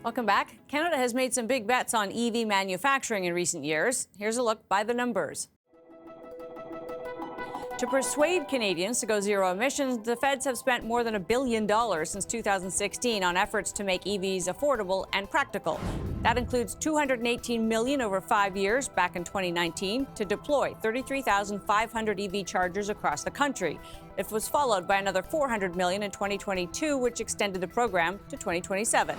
Welcome back. Canada has made some big bets on EV manufacturing in recent years. Here's a look by the numbers. To persuade Canadians to go zero emissions, the feds have spent more than $1 billion since 2016 on efforts to make EVs affordable and practical. That includes $218 million over 5 years back in 2019 to deploy 33,500 EV chargers across the country. It was followed by another $400 million in 2022, which extended the program to 2027.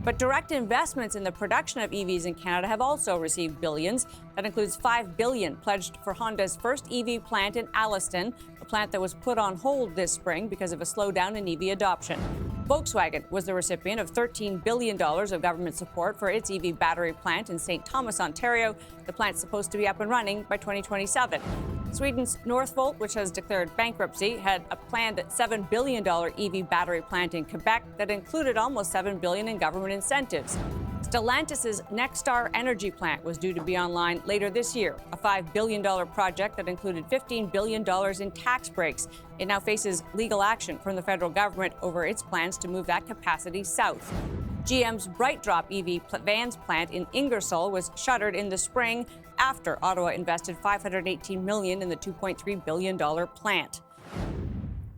But direct investments in the production of EVs in Canada have also received billions. That includes $5 billion pledged for Honda's first EV plant in Alliston, a plant that was put on hold this spring because of a slowdown in EV adoption. Volkswagen was the recipient of $13 billion of government support for its EV battery plant in St. Thomas, Ontario. The plant's supposed to be up and running by 2027. Sweden's Northvolt, which has declared bankruptcy, had a planned $7 billion EV battery plant in Quebec that included almost $7 billion in government incentives. Stellantis' Nexstar Energy plant was due to be online later this year, a $5 billion project that included $15 billion in tax breaks. It now faces legal action from the federal government over its plans to move that capacity south. GM's BrightDrop EV vans plant in Ingersoll was shuttered in the spring after Ottawa invested $518 million in the $2.3 billion plant.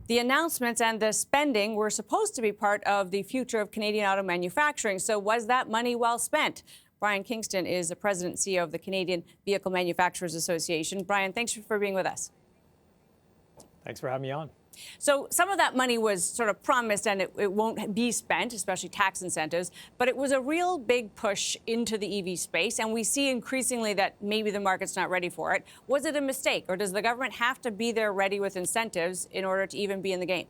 The announcements and the spending were supposed to be part of the future of Canadian auto manufacturing. So was that money well spent? Brian Kingston is the president and CEO of the Canadian Vehicle Manufacturers Association. Brian, thanks for being with us. Thanks for having me on. So some of that money was sort of promised and it won't be spent, especially tax incentives, but it was a real big push into the EV space, and we see increasingly that maybe the market's not ready for it. Was it a mistake, or does the government have to be there ready with incentives in order to even be in the game?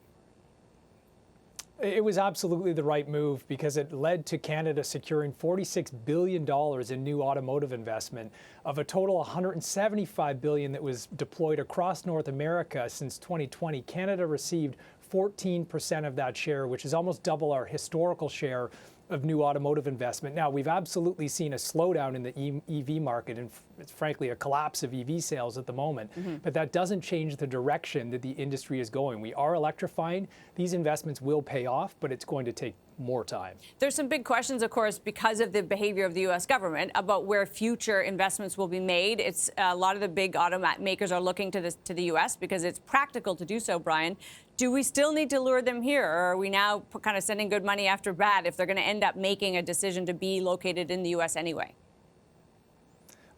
It was absolutely the right move because it led to Canada securing $46 billion in new automotive investment of a total $175 billion that was deployed across North America since 2020. Canada received 14% of that share, which is almost double our historical share of new automotive investment. Now, we've absolutely seen a slowdown in the EV market and it's frankly a collapse of EV sales at the moment, but that doesn't change the direction that the industry is going. We are electrifying. These investments will pay off, but it's going to take more time. There's some big questions, of course, because of the behavior of the U.S. government about where future investments will be made. It's a lot of the big automakers are looking to the U.S. because it's practical to do so, Brian. Do we still need to lure them here, or are we now kind of sending good money after bad if they're going to end up making a decision to be located in the U.S. anyway?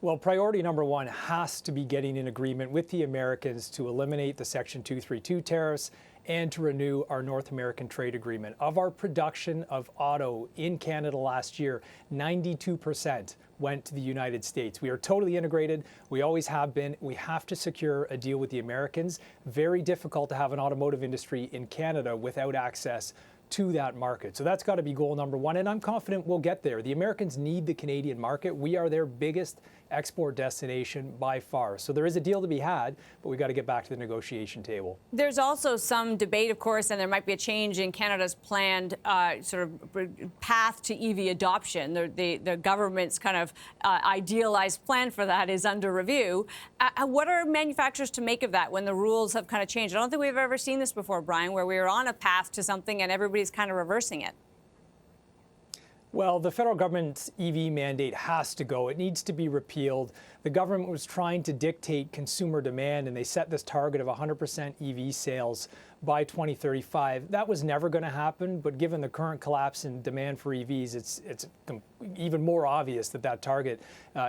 Well, priority number one has to be getting an agreement with the Americans to eliminate the Section 232 tariffs and to renew our North American trade agreement. Of our production of auto in Canada last year, 92% went to the United States. We are totally integrated. We always have been. We have to secure a deal with the Americans. Very difficult to have an automotive industry in Canada without access to that market. So that's got to be goal number one, and I'm confident we'll get there. The Americans need the Canadian market. We are their biggest export destination by far. So there is a deal to be had, but we've got to get back to the negotiation table. There's also some debate, of course, and there might be a change in Canada's planned sort of path to EV adoption. The government's kind of idealized plan for that is under review. What are manufacturers to make of that when the rules have kind of changed? I don't think we've ever seen this before, Brian, where we were on a path to something and everybody's kind of reversing it. Well, the federal government's EV mandate has to go. It needs to be repealed. The government was trying to dictate consumer demand, and they set this target of 100% EV sales by 2035. That was never going to happen, but given the current collapse in demand for EVs, it's even more obvious that that target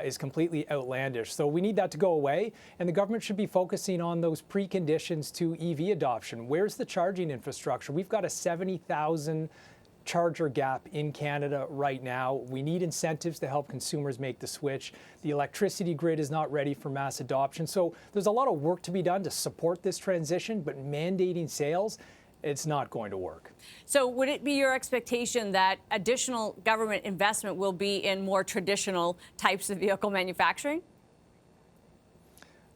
is completely outlandish. So we need that to go away, and the government should be focusing on those preconditions to EV adoption. Where's the charging infrastructure? We've got a 70,000 charger gap in Canada right now. We need incentives to help consumers make the switch. The electricity grid is not ready for mass adoption. So there's a lot of work to be done to support this transition, but mandating sales, it's not going to work. So would it be your expectation that additional government investment will be in more traditional types of vehicle manufacturing?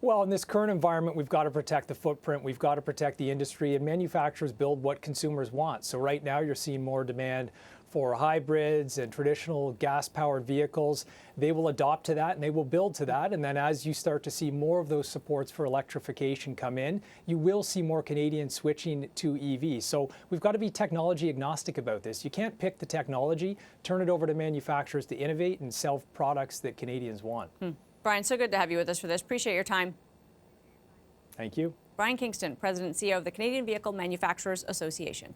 Well, in this current environment, we've got to protect the footprint, we've got to protect the industry, and manufacturers build what consumers want. So right now you're seeing more demand for hybrids and traditional gas-powered vehicles. They will adopt to that and they will build to that. And then as you start to see more of those supports for electrification come in, you will see more Canadians switching to EVs. So we've got to be technology agnostic about this. You can't pick the technology, turn it over to manufacturers to innovate and sell products that Canadians want. Brian, so good to have you with us for this. Appreciate your time. Thank you. Brian Kingston, President and CEO of the Canadian Vehicle Manufacturers Association.